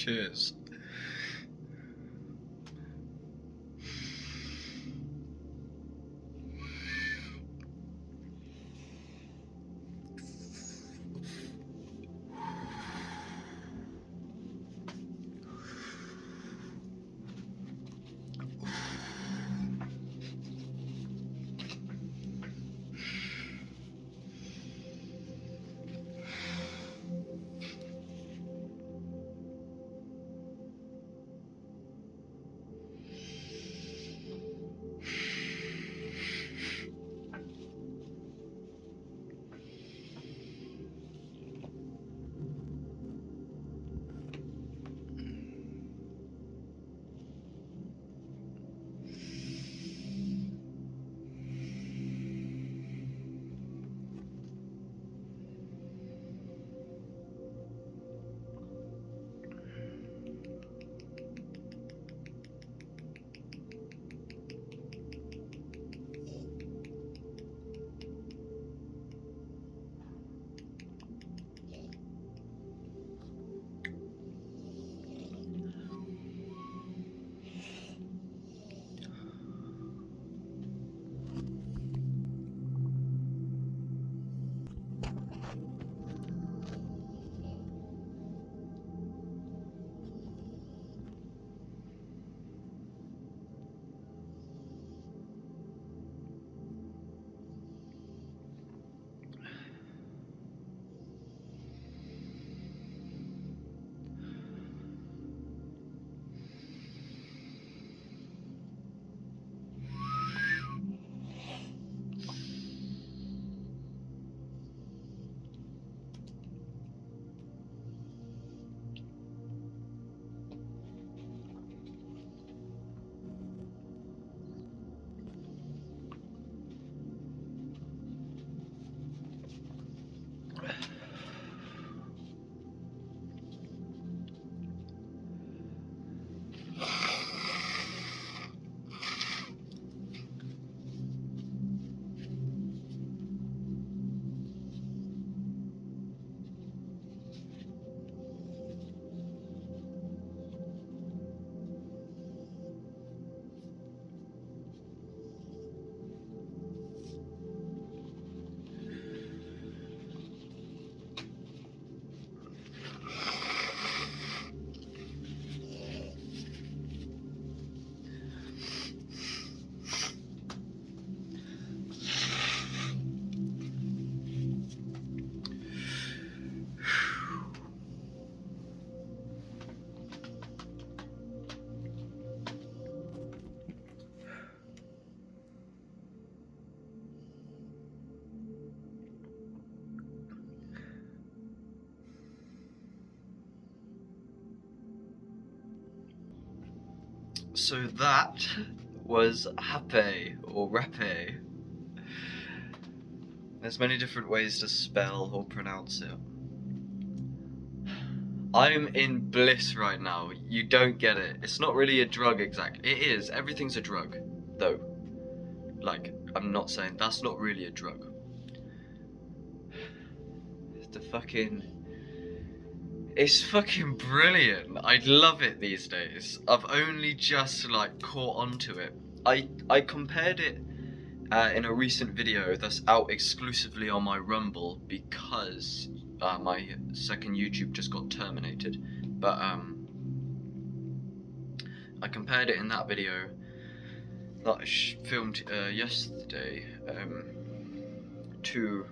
Cheers. So that was Hapéh or Rapé. There's many different ways to spell or pronounce it. I'm in bliss right now. You don't get it. It's not really a drug exactly. It is. Everything's a drug, though. Like, I'm not saying that's not really a drug. It's fucking brilliant. I love it these days. I've only just like caught onto it. I compared it in a recent video that's out exclusively on my Rumble because my second YouTube just got terminated. But I compared it in that video that I filmed yesterday to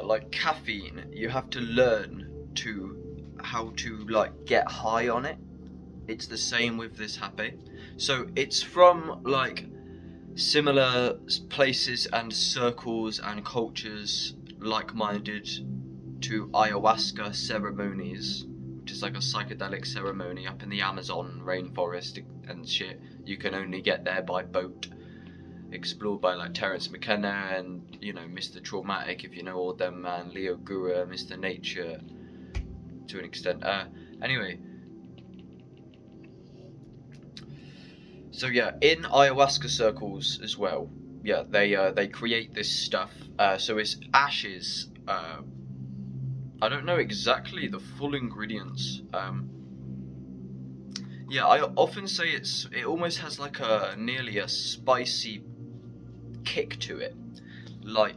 like caffeine. You have to learn how to like get high on it. It's the same with this Hapéh. So it's from like similar places and circles and cultures like-minded to ayahuasca ceremonies, which is like a psychedelic ceremony up in the Amazon rainforest and shit. You can only get there by boat. Explored by like Terence McKenna and, you know, Mr. Traumatic, if you know all them, man, Leo Gura, Mr. Nature to an extent. Anyway, so yeah, in ayahuasca circles as well, they create this stuff. So it's ashes I don't know exactly the full ingredients. Yeah, I often say it almost has like a nearly a spicy kick to it, like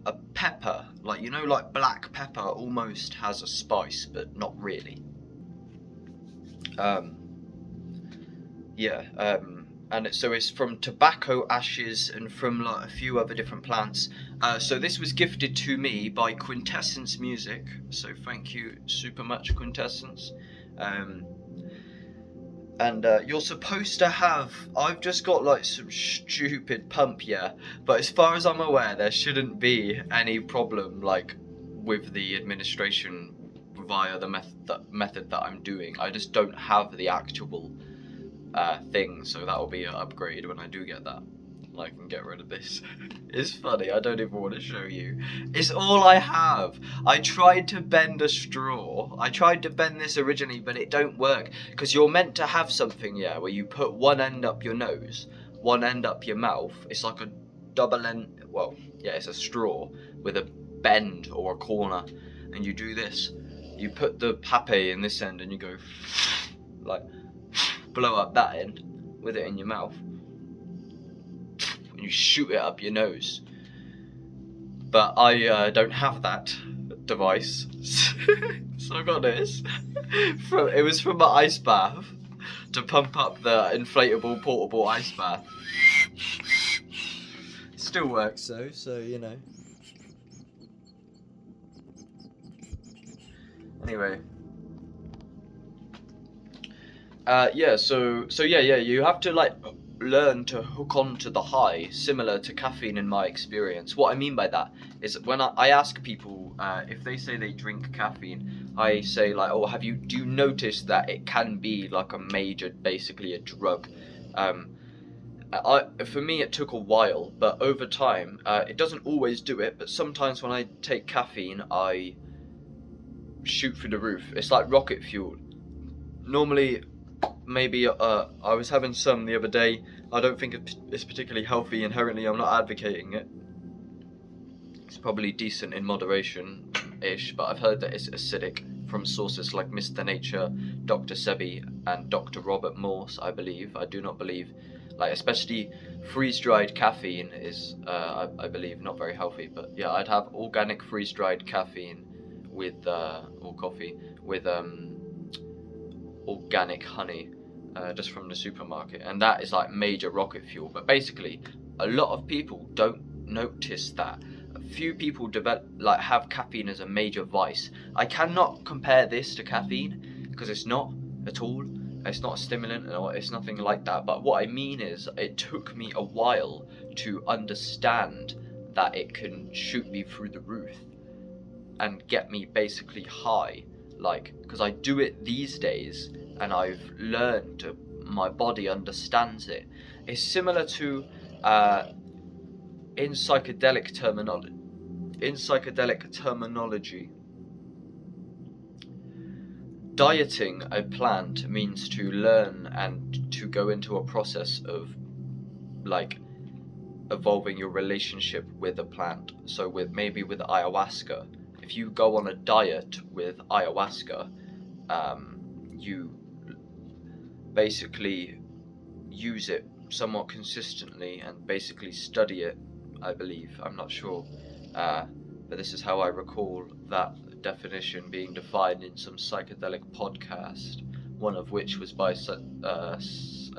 a pepper, like like black pepper almost has a spice, but not really. Um, yeah, and so it's from tobacco ashes and from like a few other different plants. So this was gifted to me by Quintessence Music. So thank you super much, Quintessence. Um, and you're supposed to have. I've just got like some stupid pump, yeah. But as far as I'm aware, there shouldn't be any problem like with the administration via the method that I'm doing. I just don't have the actual thing, so that'll be an upgrade when I do get that. I can get rid of this. It's funny, I don't even want to show you. It's all I have. I tried to bend a straw. I tried to bend this originally, but it don't work. Because you're meant to have something, yeah, where you put one end up your nose, one end up your mouth. It's like a double end, well, yeah, it's a straw with a bend or a corner. And you do this. You put the Hapéh in this end and you go, like, blow up that end with it in your mouth. You shoot it up your nose. But I don't have that device. So I got this. It was from my ice bath to pump up the inflatable portable ice bath. Still works though, so Anyway. Yeah, so yeah, you have to like learn to hook on to the high, similar to caffeine in my experience. What I mean by that is when I ask people if they say they drink caffeine, I say like, oh, do you notice that it can be like a major, basically a drug? For me it took a while, but over time, it doesn't always do it, but sometimes when I take caffeine, I shoot through the roof. It's like rocket fuel. Normally, maybe I was having some the other day. I don't think it's particularly healthy inherently. I'm not advocating it. It's probably decent in moderation-ish, but I've heard that it's acidic from sources like Mr. Nature, Dr. Sebi, and Dr. Robert Morse, I believe. I do not believe, like, especially freeze-dried caffeine is, I believe, not very healthy. But yeah, I'd have organic freeze-dried caffeine with, or coffee, with, organic honey, just from the supermarket, and that is like major rocket fuel. But basically, a lot of people don't notice that. A few people have caffeine as a major vice. I cannot compare this to caffeine because it's not at all. It's not a stimulant or it's nothing like that. But what I mean is, it took me a while to understand that it can shoot me through the roof and get me basically high. Like, because I do it these days and I've learned my body understands it. It's similar to in psychedelic terminology, dieting a plant means to learn and to go into a process of like evolving your relationship with a plant. So with ayahuasca, if you go on a diet with ayahuasca, you basically use it somewhat consistently and basically study it, I believe. I'm not sure, but this is how I recall that definition being defined in some psychedelic podcast, one of which was by Adeptus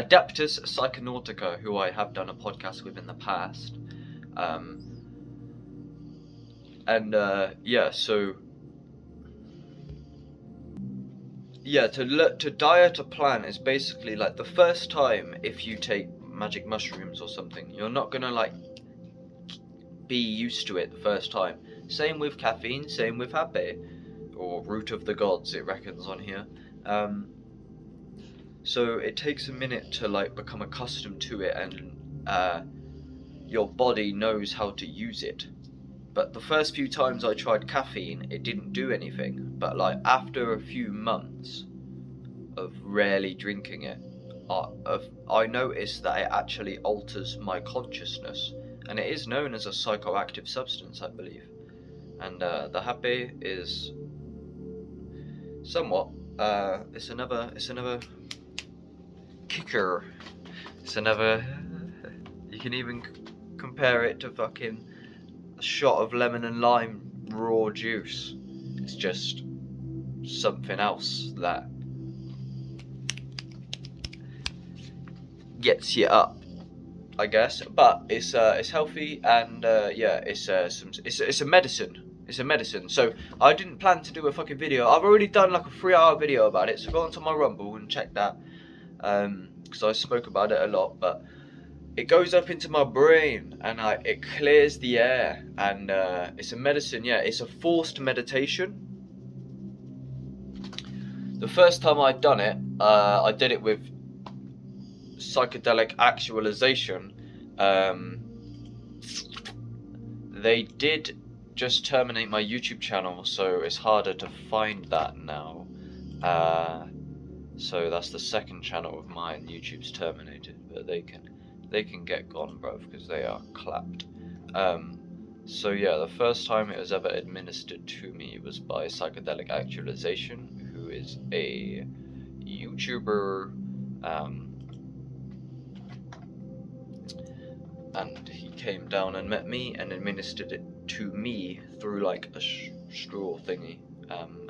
Psychonautica, who I have done a podcast with in the past. To diet a plant is basically like the first time. If you take magic mushrooms or something, you're not gonna like be used to it the first time. Same with caffeine, same with Hapéh, or root of the gods, it reckons on here. So it takes a minute to like become accustomed to it, and your body knows how to use it. But the first few times I tried caffeine, it didn't do anything. But like after a few months of rarely drinking it, I noticed that it actually alters my consciousness, and it is known as a psychoactive substance, I believe. And the Hapéh is somewhat. It's another kicker. It's another. You can even compare it to fucking a shot of lemon and lime raw juice. It's just something else that gets you up, I guess. But it's healthy, and yeah, it's a medicine. It's a medicine. So I didn't plan to do a fucking video. I've already done like a 3-hour video about it. So go onto my Rumble and check that, because I spoke about it a lot. But it goes up into my brain, and it clears the air, and it's a medicine. Yeah, it's a forced meditation. The first time I'd done it, I did it with psychedelic actualization. They did just terminate my YouTube channel, so it's harder to find that now. So that's the second channel of mine. YouTube's terminated, but they can get gone, bruv, because they are clapped. So yeah, the first time it was ever administered to me was by Psychedelic Actualization, who is a YouTuber, and he came down and met me and administered it to me through like a straw thingy,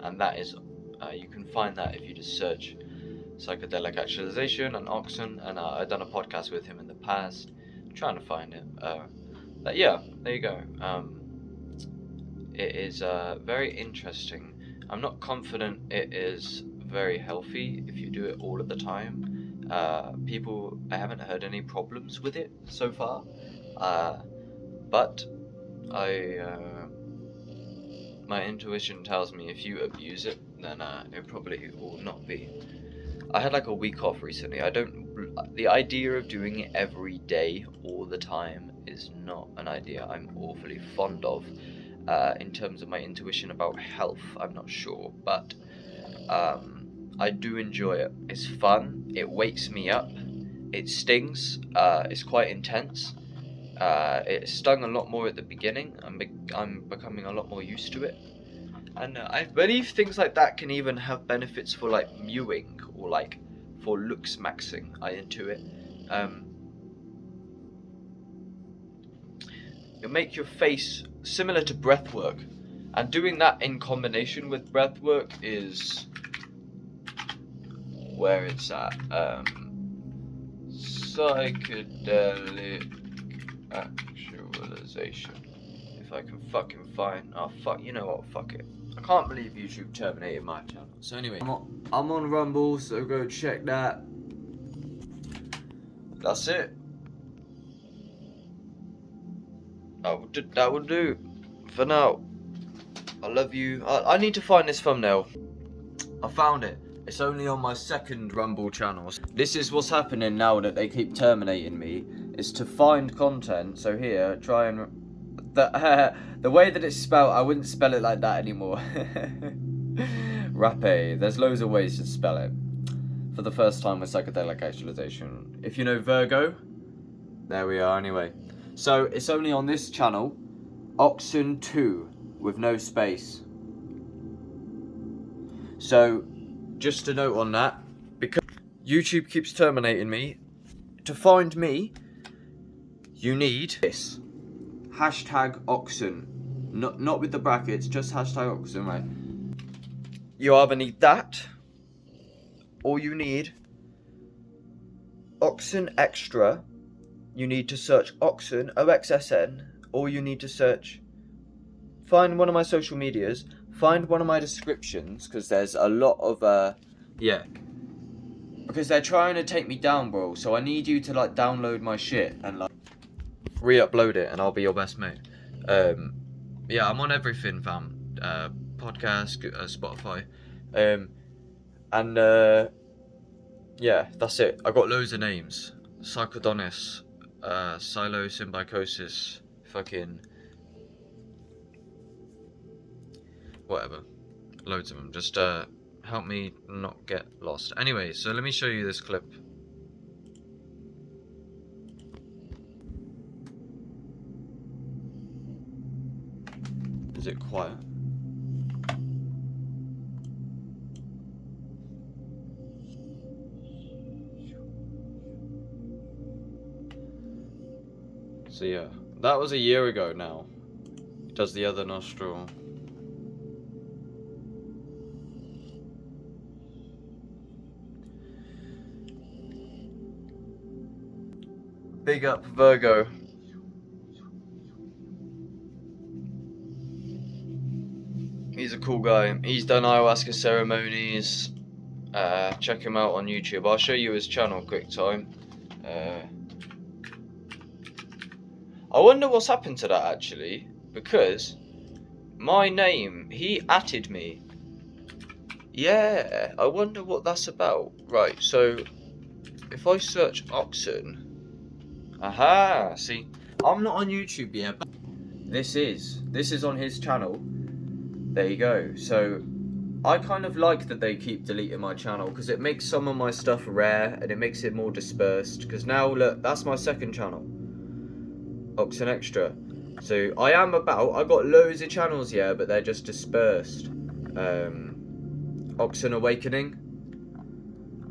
and that is, you can find that if you just search Psychedelic Actualization and OXSN, and I've done a podcast with him in the past. I'm trying to find it. But yeah, there you go. It is very interesting. I'm not confident it is very healthy if you do it all of the time. I haven't heard any problems with it so far. But my intuition tells me if you abuse it, then it probably will not be. I had like a week off recently. The idea of doing it every day all the time is not an idea I'm awfully fond of. In terms of my intuition about health, I'm not sure, but I do enjoy it. It's fun, it wakes me up, it stings, it's quite intense. It stung a lot more at the beginning. I'm becoming a lot more used to it. And I believe things like that can even have benefits for like mewing or like for looks maxing. I into it. It'll make your face similar to breath work, and doing that in combination with breath work is where it's at. Psychedelic actualization. If I can fucking find. Oh fuck, you know what? Fuck it. I can't believe YouTube terminated my channel. So anyway, I'm on Rumble, so go check that. That's it. That will do for now. I love you. I need to find this thumbnail. I found it. It's only on my second Rumble channel. This is what's happening now that they keep terminating me. Is to find content. So here, try and the way that it's spelled, I wouldn't spell it like that anymore. Hapéh. There's loads of ways to spell it. For the first time with Psychedelic Actualization. If you know Virgo, there we are. Anyway, so it's only on this channel, OXSN 2 with no space. So, just a note on that, because YouTube keeps terminating me. To find me, you need this. Hashtag OXSN. Not with the brackets, just hashtag OXSN, right? You either need that, or you need OXSN Extra. You need to search OXSN, OXSN, or you need to search, find one of my social medias, find one of my descriptions, because there's a lot of, yeah. Because they're trying to take me down, bro, so I need you to, like, download my shit and, like, re-upload it, and I'll be your best mate. Yeah, I'm on everything, fam. Podcast, Spotify. Yeah, that's it. I got loads of names. Psychodonis, Psilocybiosis, fucking whatever. Loads of them. Just help me not get lost. Anyway, so let me show you this clip. Is it quiet? So yeah, that was a year ago now. He does the other nostril. Big up Virgo. He's a cool guy. He's done ayahuasca ceremonies. Check him out on YouTube. I'll show you his channel quick time. I wonder what's happened to that actually, because my name, he atted me. Yeah, I wonder what that's about. Right, so if I search OXSN, aha, see, I'm not on YouTube yet, but this is on his channel. There you go. So I kind of like that they keep deleting my channel because it makes some of my stuff rare and it makes it more dispersed. Because now look, that's my second channel, OXSN Extra. So I got loads of channels, yeah, but they're just dispersed. OXSN Awakening,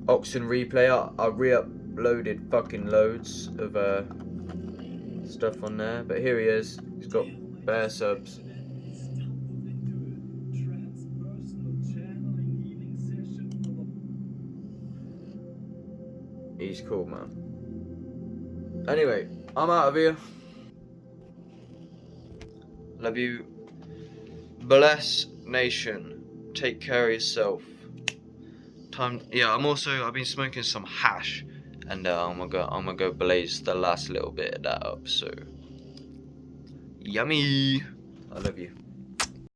OXSN Replay. I re-uploaded fucking loads of stuff on there, but here he is. He's got bare subs. He's cool, man. Anyway, I'm out of here. Love you. Bless nation. Take care of yourself. Yeah, I've been smoking some hash, and I'm gonna go blaze the last little bit of that up. So yummy. I love you.